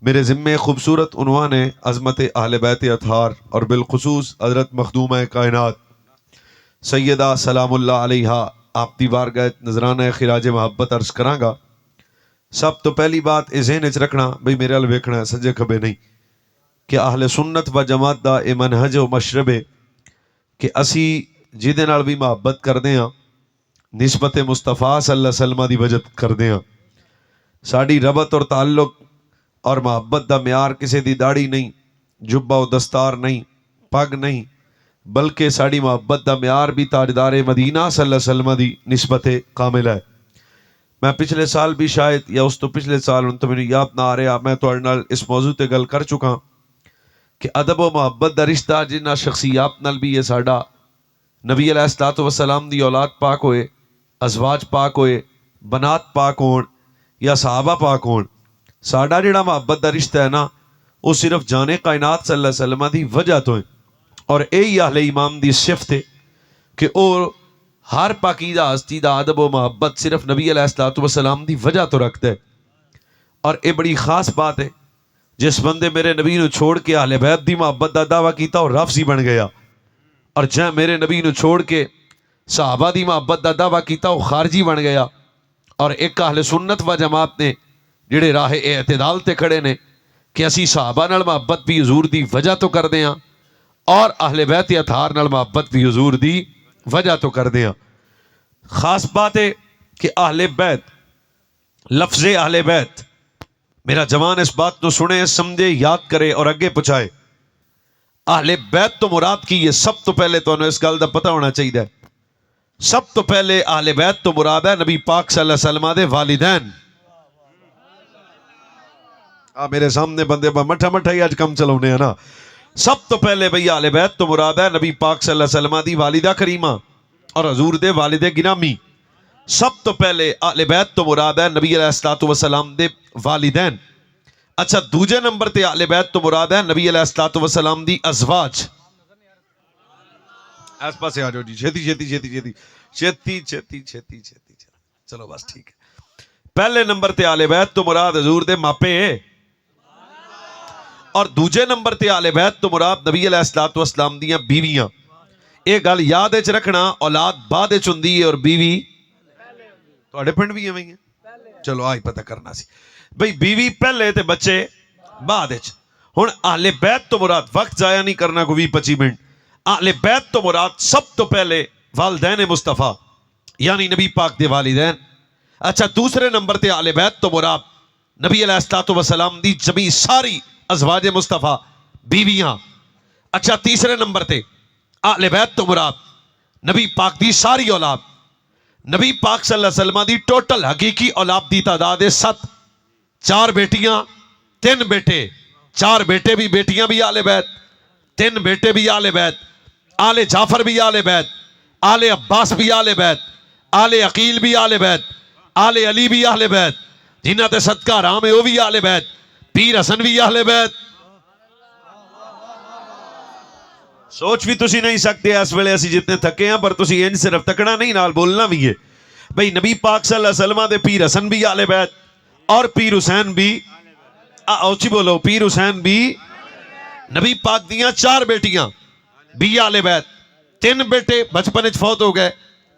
میرے ذمے خوبصورت عنوان ہے عظمت اہل بیت اطہار اور بالخصوص حضرت مخدومہ کائنات سیدہ سلام اللہ علیہا آپ دی بارگاہ نذرانہ خراج محبت عرض کراں گا۔ سب تو پہلی بات اے ذہن وچ رکھنا بھئی میرے ال ویکھنا ہے سجے کھبے نہیں، کہ اہل سنت و جماعت دا اے منہج و مشرب ہے کہ اسی جہدے نال بھی محبت کردے ہاں نسبت مصطفیٰ صلی اللہ علیہ وسلم دی وجہ کردے ہاں۔ ساڈی ربط اور تعلق اور محبت دا معیار کسی دی داڑھی نہیں، جبہ و دستار نہیں، پگ نہیں، بلکہ ساڑی محبت دا معیار بھی تاجدار مدینہ صلی اللہ علیہ وسلم دی نسبت کامل ہے۔ میں پچھلے سال بھی شاید یا اس تو پچھلے سال ان تو میں یاد نہ آ رہا، میں تو اس موضوع تے گل کر چکا کہ ادب و محبت دا رشتہ جنہ شخصیات نال بھی یہ ساڈا نبی علیہ الصلوۃ والسلام دی اولاد پاک ہوئے، ازواج پاک ہوئے، بنات پاک ہون یا صحابہ پاک ہون، ساڈا جڑا محبت دا رشتہ ہے نا وہ صرف جانے کائنات صلی اللہ علیہ وسلم دی وجہ تو ہے، اور یہی اہل ایمان دی صفت ہے کہ وہ ہر پاکیزہ ہستی دا ادب و محبت صرف نبی علیہ الصلوۃ والسلام دی وجہ تو رکھتا ہے۔ اور یہ بڑی خاص بات ہے، جس بندے میرے نبی نو چھوڑ کے اہل بیت دی محبت دا دعویٰ کیتا اور رافضی بن گیا، اور جہاں میرے نبی نو چھوڑ کے صحابہ دی محبت دا دعویٰ کیتا وہ خارجی بن گیا۔ اور ایک اہل سنت و جماعت نے جڑے راہ اعتدال تے کھڑے نے کہ اسی صحابہ نال محبت بھی حضور دی وجہ تو کر دیاں اور اہل بیت اطہار نال محبت بھی حضور دی وجہ تو کر دیاں۔ خاص بات ہے کہ اہل بیت، لفظ اہل بیت، میرا جوان اس بات کو سنے سمجھے یاد کرے اور اگے پہنچائے۔ اہل بیت تو مراد کی ہے، سب تو پہلے تو اس گل دا پتہ ہونا چاہیے، سب تو پہلے اہل بیت تو مراد ہے نبی پاک صلی اللہ علیہ وسلم دے والدین۔ میرے سامنے بندے مٹھا مٹھا ہی آج کم چلونے ہیں نا۔ سب تو پہلے بھئی اہل بیت تو مراد ہے نبی پاک صلی اللہ علیہ وسلم دی والدہ کریمہ اور حضور دے والد گرامی۔ سب تو پہلے اہل بیت تو مراد ہے نبی علیہ الصلوۃ والسلام دے والدین۔ اچھا دوجے نمبر تے اہل بیت تو مراد ہے نبی علیہ الصلوۃ والسلام دی ازواج۔ اس پاسے آ جاؤ جی، چھتی چھتی چھتی چھتی چھتی چھتی چھتی چھتی، چلو بس ٹھیک ہے۔ پہلے نمبر تے اہل بیت تو مراد حضور دے ماپے، اور دوجے نمبر تے اہل بیت تو مراد نبی علیہ الصلوۃ والسلام دیاں بیویاں۔ یہ گل یاد وچ رکھنا، اولاد بعد وچ ہوندی ہے اور بیوی تواڈے پنڈ بھی ایویں ہے، چلو آج پتہ کرنا سی بھئی بیوی پہلے تے بچے بعد وچ۔ ہن اہل بیت تو مراد، وقت ضائع نہیں کرنا کوئی 20-25 منٹ، اہل بیت تو مراد سب تو پہلے والدین مصطفیٰ یعنی نبی پاک دے والدین۔ اچھا دوسرے نمبر تے اہل بیت تو مراد نبی علیہ الصلوۃ والسلام دی جمی ساری ازواج مصطفیٰ بیویاں۔ اچھا تیسرے نمبر تے اہل بیت تو مراد نبی پاک دی ساری اولاد۔ نبی پاک صلی اللہ علیہ وسلم دی ٹوٹل حقیقی اولاد دی تعداد ہے 7، 4 بیٹیاں 3 بیٹے، 4 بیٹے بھی بیٹیاں بھی اہل بیت، 3 بیٹے بھی اہل بیت، آل جعفر بھی اہل بیت، آل عباس بھی اہل بیت، آل عقیل بھی اہل بیت، آل علی بھی اہل بیت، جنہ تے صدقہ رام ہے وہ بھی اہل بیت، پیر حسن بھی اہل بیت۔ سوچ بھی تسی نہیں سکتے اس ویلے اسی جتنے تھکے ہیں، پر تسی ان صرف تکنا نہیں نال بولنا بھی ہے بھئی نبی پاک صلی اللہ علیہ وسلم دے پیر حسن بھی اہل بیت اور پیر حسین بھی، اوچی بولو، پیر حسین بھی، نبی پاک دیاں 4 بیٹیاں بھی اہل بیت، 3 بیٹے بچپن وچ فوت ہو گئے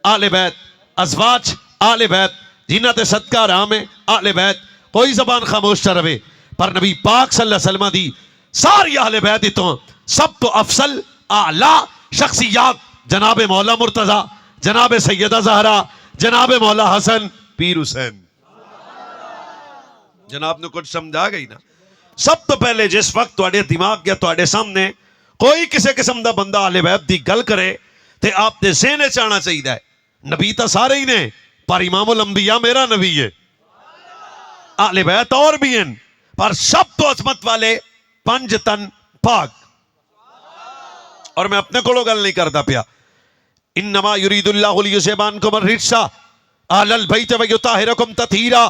اہل بیت، ازواج اہل بیت، جنہ تے صدقہ رام ہے اہل بیت، کوئی زبان خاموش نہ رہے۔ پر نبی پاک صلی اللہ علیہ وسلم دی ساری اہل بیت تو سب تو افضل اعلیٰ شخصیات جناب مولا مرتضی، جناب سیدہ زہرا، جناب مولا حسن، پیر حسین۔ جناب نے کچھ سمجھا گئی نا؟ سب تو پہلے جس وقت تواڈے دماغ یا تواڈے سامنے کوئی کسی قسم دا بندہ اہل بیت دی گل کرے تے آپ دے ذہن وچ آنا چاہیے نبی تو سارے ہی نے، پر امام الانبیاء میرا نبی ہے، اہل بیت اور بھی ہیں، پر سب تو عظمت والے 5 تن پاک۔ اور میں اپنے کولو گل نہیں کرتا پیا، انما یرید اللہ لیذھب عنکم الرجس اہل البیت ویطہرکم تطہیرا۔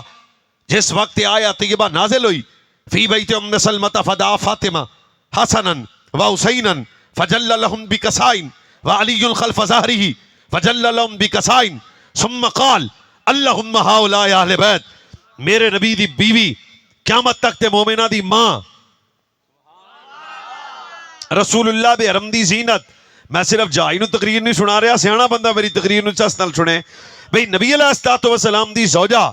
جس وقت آیت طیبہ نازل ہوئی فی بیت ام سلمۃ فدعا فاطمہ حسنا وحسینا فجل لهم بکسائن وعلی خلف ظہرہ فجل لهم بکسائن ثم قال اللہم ہؤلاء اہل بیت۔ میرے نبی دی بیوی قیامت تک تے مومنہ دی ماں رسول اللہ دے حرم دی زینت. میں صرف جائی نو تقریر نہیں سنا رہا, سیانا بندہ میری تقریر نو چس نال سنے. بھئی نبی علیہ السلام دی زوجہ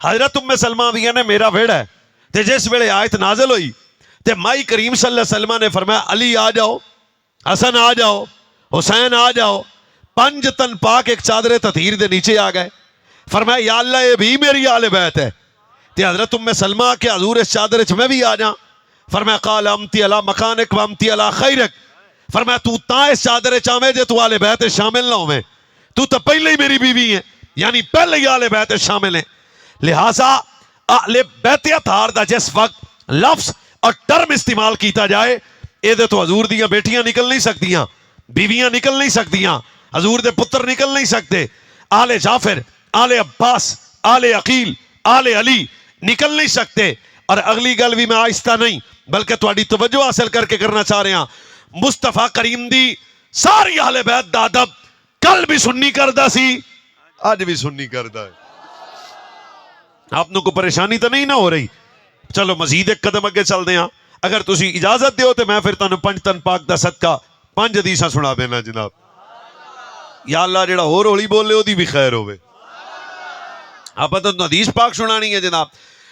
حضرت ام سلمہ بھی نے میرا ویڑ ہے تے جس ویلے آیت نازل ہوئی تے مائی کریم صلی اللہ علیہ وسلم نے فرمایا علی آ جاؤ, حسن آ جاؤ, حسین آ جاؤ. 5 تن پاک ایک چادر تطہیر دے نیچے آ گئے. فرمایا یا اللہ یہ بھی میری آل بیت ہے. تے حضرت ام سلمہ کہ حضور اس چادر وچ میں بھی آ جاں. فرمایا قال امتی علی مکانک و امتی علی خیرک. فرمایا تو تاں اس چادر وچ آویں جے تو آل بیت شامل نہ ہوویں, تو تو پہلے ہی میری بیوی ہے, یعنی پہلے ہی آل بیت شامل ہیں. لہٰذا اہل بیت اطہار دا جس وقت لفظ اور ٹرم استعمال کیتا جائے اے دے تو حضور دیاں بیٹیاں نکل نہیں سکتیاں, بیویاں نکل نہیں سکتیاں, حضور دے پتر نکل نہیں سکتے, آل جعفر, آل عباس, آل عقیل, آل علی نکل نہیں سکتے. اور اگلی گل بھی میں آہستہ نہیں بلکہ تہاڈی توجہ حاصل کر کے کرنا چاہ رہے ہیں. مصطفیٰ کریم دی ساری اہل بیت دا ادب کل بھی سنی کردہ سی, آج بھی سنی کردہ ہے. آپ کو پریشانی تو نہیں نہ ہو رہی؟ چلو مزید ایک قدم اگے چل دیں. اگر تسی اجازت دیو تو میں پھر تانوں 5 تن پاک دا صدقہ 5 حدیثاں سنا دینا جناب. یا اللہ جڑا اور ہولی بول لے دی بھی خیر ہوئے. آپ تو حدیث پاک سنانی ہے جناب.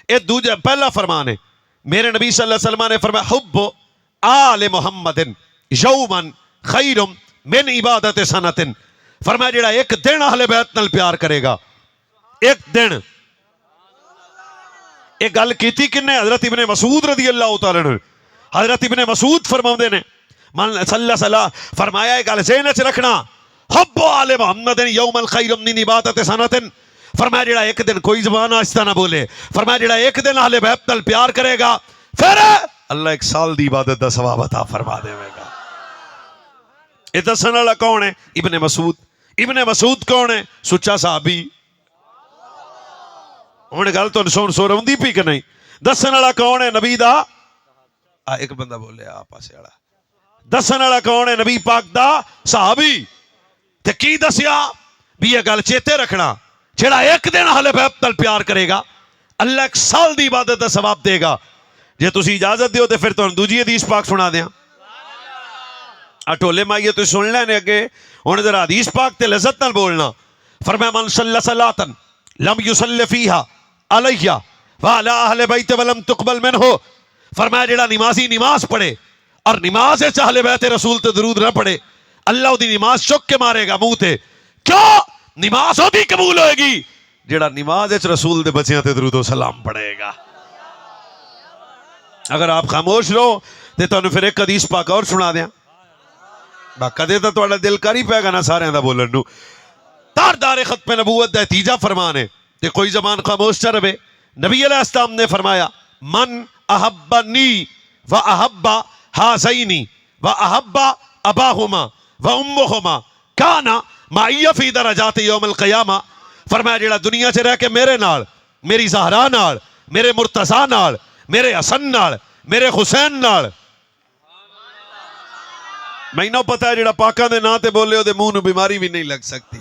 یہ دوجہ پہلا فرمان ہے میرے نبی صلی اللہ علیہ وسلم نے فرمایا حب آل محمد یومن خیر من عبادت سنت. فرمایا جڑا ایک دن اہل بیت نال پیار کرے گا, ایک دن. ایک گل کیتی کنے؟ حضرت ابن مسعود رضی اللہ تعالیٰ عنہ. حضرت ابن مسعود فرماؤندے نے من صلی اللہ فرمایا ایک گل ذہن وچ رکھنا, حب آل محمد یوم خیر من عبادت سنت. فرمایا جڑا ایک دن کوئی زبان آہستہ نہ بولے, فرمایا جڑا ایک دن اہل بیت نال پیار کرے گا پھر اللہ 1 سال دی عبادت دا ثواب عطا فرما دے گا. یہ دسن والا کون ہے؟ ابن مسعود. ابن مسعود کون ہے؟ سچا صحابی. ہن گل تو سو روندی پی کہ نہیں؟ دسن والا کون ہے؟ نبی دا ایک بندہ بولے آ پاسے والا. دسن والا کون ہے؟ نبی پاک دا صحابی. تے کی دسیا بھی یہ گل چیتے رکھنا, جڑا ایک دن اہل بیت نال پیار کرے گا اللہ 1 سال دی عبادت دا ثواب دے گا. جے تسی اجازت دیو تے پھر تانوں دوجی حدیث پاک سنا دیاں. ٹولے مائیے تو سن لینے اگے. ہن ذرا حدیث پاک تے لذت نال بولنا. فرمایا من صلی صلاۃ لم یصلی فیہا علیہ وعلی اہل بیت ولم تقبل منہ. فرمایا جڑا نمازی نماز پڑھے اور نماز وچ اہل بیت رسول تے درود نہ پڑھے اللہ دی نماز چک کے مارے گا منہ تے. کیوں؟ نماز ہوتی قبول ہوئے گی جڑا نماز وچ رسول دے بچیاں تے درود و سلام پڑھے گا. اگر آپ خاموش رہو تے تانوں پھر ایک حدیث پاک اور سنا دیاں. کدے تو تہاڈا دل کر ہی پے گا نا سارے دا بولن نو. تاردار ختم نبوت دا تیجا فرمان ہے تے کوئی زبان خاموش چ رہے. نبی علیہ السلام نے فرمایا من احبنی و احب ہذین و احب اباہما و امہما کان معی فی درجات یوم القیامہ. فرمایا جڑا دنیا چ رہ کے میرے نال, میری زہرا نال, میرے مرتضیٰ نال, میرے حسن نال, میرے حسین نال, مینوں پتہ ہے جڑا پاکاں دے نا تے بولے او دے منہ نو بیماری بھی نہیں لگ سکتی.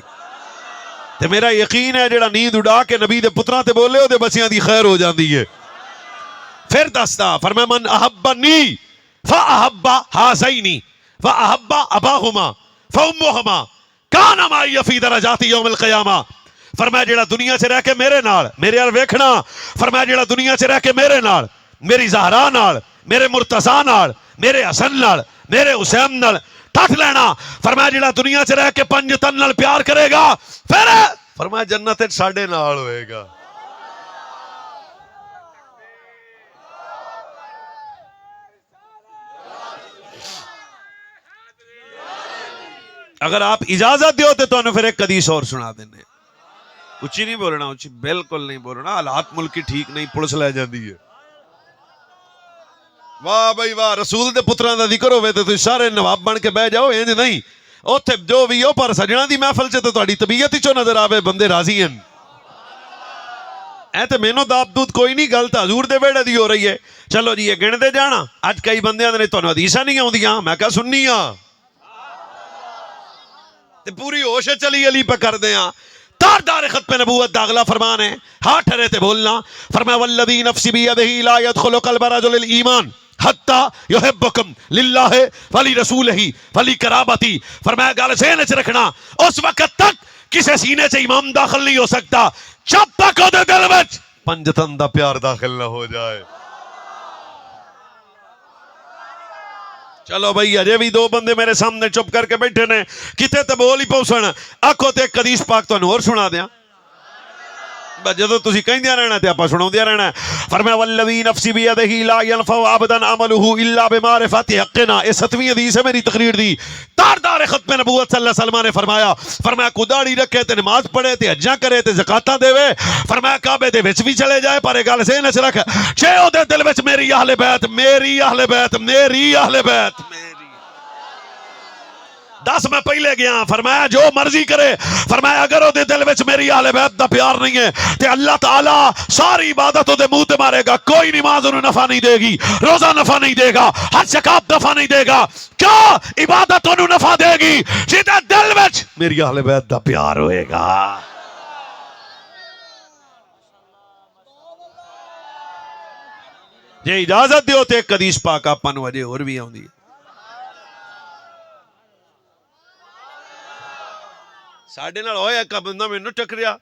تے میرا یقین ہے جڑا نیند اڑا کے نبی دے پتراں تے بولے او دے بچیاں دی خیر ہو جاندی ہے. پھر دستا فرمایا من احبنی فاحب ہذین واحب اباہما فامہما کان معی فی درجات یوم القیامہ. فرمایا جڑا دنیا سے رہ کے میرے نال, میرے ال ویکھنا, فرمایا جڑا دنیا سے رہ کے میرے نال, میری زہرا نال, میرے مرتضیٰ نال, میرے حسن نال, میرے حسین نال ٹھٹ لینا. فرمایا جڑا دنیا سے رہ کے 5 تن نال پیار کرے گا پھر فرمایا جنت ساڈے نال ہوئے گا. اگر آپ اجازت دیو تو تانوں پھر ایک حدیث اور سنا دینے. اچھی نہیں بولنا, اچھی بالکل نہیں بولنا. حالات ملک کی ٹھیک نہیں, پولیس لے جاندی ہے. واہ بھائی واہ, رسول دے پتراں دا ذکر ہوے تے تسی سارے نواب بن کے بہ جاؤ. انج نہیں, اوتھے جو بھی ہو پر سجنا دی محفل چ تے تہاڈی طبیعت وچوں نظر آوے بندے راضی ہیں. اے تے مینوں داب دود کوئی نہیں, گل تے حضور دے ویڑے دی ہو رہی ہے. چلو جی یہ گن دے جانا. اج کئی بندیاں نے تانوں حدیثاں نہیں آوندیاں, میں کہا سننیاں تے پوری ہوش چلی علی پہ کر دیاں. تاردار ختم نبوت دا اگلا فرمان ہے، ہاں ٹھہرے تے بولنا، فرمایا والذی نفسی بیدہ لا يدخل قلب رجل الایمان حتی یحبکم للہ ولی رسولہ ولی قرابتی. فرمایا گل ذہن وچ رکھنا، اس وقت تک کسے سینے سے ایمان داخل نہیں ہو سکتا جب تک وہ دل وچ پنجتن دا پیار داخل نہ ہو جائے. چلو بھائی اجے بھی دو بندے میرے سامنے چپ کر کے بیٹھے نے، کتے تے بول ہی پوسن. آکھو تے ایک حدیث پاک تانوں اور سنا دیاں، جدو تسی کہندے رہنا تے آپا سناوندے رہنا. فرمایا والذی نفسی بیدہ لا ينفع عبدا عملہ الا بمعرفت حقنا. یہ 7ویں حدیث ہے میری تقریر دی. تاردار ختم نبوت صلی اللہ علیہ وسلم نے فرمایا کو داڑھی رکھے تے نماز پڑھے تے حجاں کرے تے زکاتاں دے، فرمایا کعبے دے وچ بھی چلے جائے، پر گل ذہن وچ رکھ جے او دے دل وچ میری اہل بیت میری اہل بیت میری اہل بیت میری 10 میں پہلے گیا. فرمایا جو مرضی کرے، فرمایا اگر وہ دل وچ میری اہل بیت دا پیار نہیں ہے تے اللہ تعالی ساری عبادت دے منہ تے مارے گا. کوئی نماز انہوں نفع نہیں دے گی، روزہ نفع نہیں دے گا، حج زکات نفع نہیں دے گا. کیا عبادت انہوں نفع دے گی؟ جدے دل وچ میری اہل بیت دا پیار ہوئے گا. جے اجازت دیو تے ایک حدیث پاک آپاں نوں اجے اور بھی آوندی ہے. ساڈے نال ہویا کہ بندہ مینوں ٹکریا،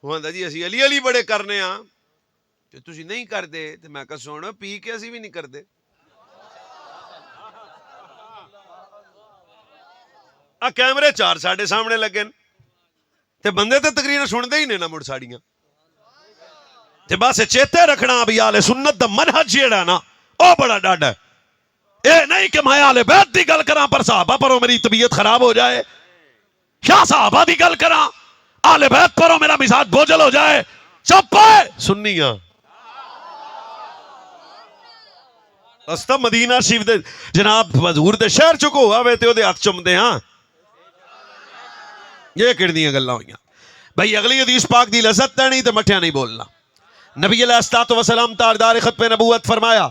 وہ آندا جی اسی علی علی بڑے کرنے ہاں تے تسی نہیں کردے. تے میں کہا سن پی کے اسی بھی نہیں کردے. آ کیمرے 4 ساڈے سامنے لگے تے بندے تے تقریر سن دے ہی نے نا مڑ ساڑیاں. تے بس چیتے رکھنا بھی آل سنت دا منہج جیڑا نا او بڑا ڈاڈا ہے. اے نہیں کہ میں آل بیت دی گل کراں پر صحابہ پروں میری طبیعت خراب ہو جائے، کیا صحابہ دی گل کراں آل بیت پروں میرا مزاج بوجھل ہو جائے. چپ ہے سنیاں استا مدینہ شریف دے جناب حضور دے شہر چکو ہوا وے تے او دے ہاتھ چمدے ہاں. یہ کڑدیاں گلاں ہوئیاں. بھئی اگلی حدیث پاک دی لذت نہیں تے مٹھیاں نہیں بولنا. نبی علیہ الصلوۃ والسلام تاردار ختم نبوت فرمایا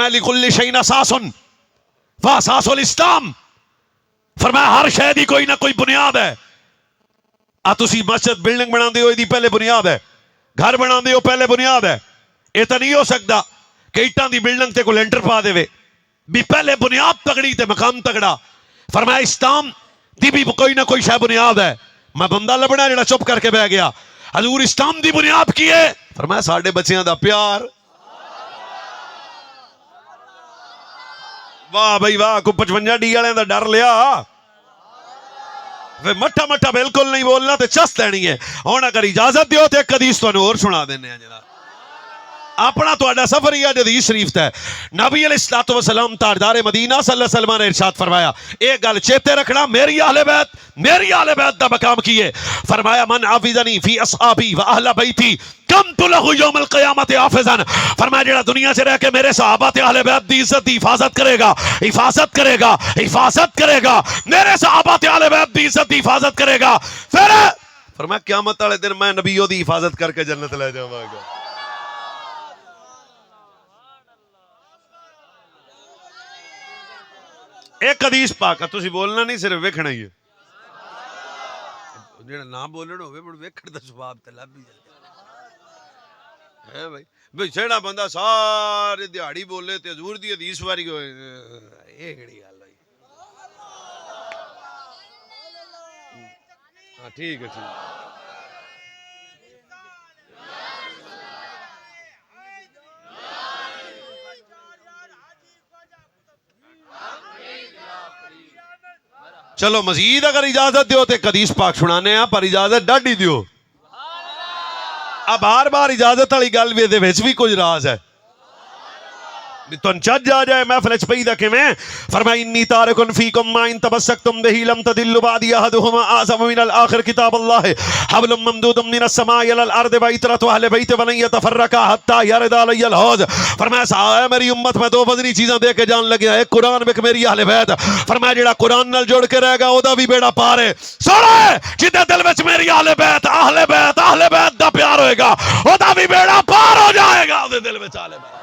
لکل شیء اساس فاساس الاسلام. فرمایا ہر شے دی کوئی نہ کوئی بنیاد ہے. تسی مسجد بلڈنگ بنا دے ہو دی پہلے بنیاد ہے، گھر بنا دے ہو پہلے بنیاد ہے. یہ تو نہیں ہو سکتا کہ اٹاں دی بلڈنگ تے کو لینٹر پا دے بھی پہلے بنیاد تگڑی تے مقام تگڑا. فرمایا اسلام دی بھی کوئی نہ کوئی شے بنیاد ہے. میں بندہ لبنا جڑا چپ کر کے بہ گیا. حضور اسلام دی بنیاد کی ہے؟ فرمایا ساڈے بچیاں دا پیار. واہ بھائی واہ، کو 55 ڈی والے دا ڈر لیا. مٹھا مٹھا بالکل نہیں بولنا تے چس لینی ہے. ہن اگر اجازت دیو تے ایک حدیث تانوں اور سنا دینے ہیں جناب. اپنا تہاڈا سفر ہی حدیث شریف تے نبی علیہ الصلوۃ والسلام تاجدار مدینہ صلی اللہ علیہ وسلم نے ارشاد فرمایا، ایک گل چیتے رکھنا، میری اہل بیت دا مقام کی ہے. فرمایا من حافظنی فی اصحابی و اہل بیتی کمت لہ یوم القیامت حافظا. فرمایا جڑا دنیا سے رہ کے میرے صحابہ تے اہل بیت دی عزت دی حفاظت کرے گا میرے صحابہ تے اہل بیت دی عزت دی حفاظت کرے گا، پھر فرمایا قیامت والے دن میں نبیوں دی حفاظت کر کے جنت لے جاواں گا. ایک حدیث پاک تسی بولنا نہیں، صرف ویکھنا ہی ہے. جڑا نہ بولنا ہوے مڑ ویکھن دا ثواب تے لب ہی ہے بھائی. بھئی سیڑا بندہ سارے دیہاڑی بولے تے حضور دی حدیث واری ہوئے، یہ کیڑی گل ہوئی؟ ہاں ٹھیک ہے چلو مزید اگر اجازت دیو تے حدیث پاک سنانے ہیں، پر اجازت ڈاڈی دیو. اب بار بار اجازت والی گل بھی دے وچ بھی کچھ راز ہے. تن چج جا جائے محفل وچ پئی دا کیویں. فرمایا انی تارکن فیکم ما ان تمسکتم بہ لم تضلوا بعدی احدہما اعظم من الاخر کتاب اللہ حبل ممدود من السماء الى الارض وعطرۃ اہل بیت ولن یتفرقا حتی یرد علی الحوض. فرمایا میری امت میں دو وزنی چیزاں دے کے جان لگیا، ایک قرآن ایک میری اہل بیت. فرمایا جڑا قرآن نال جوڑ کے رہے گا او دا بھی بیڑا پار ہے. سوڑے جدے دل وچ میری اہل بیت دا پیار ہوئے گا او دا بھی بیڑا پار ہو جائے گا. او دے دل وچ اہل بیت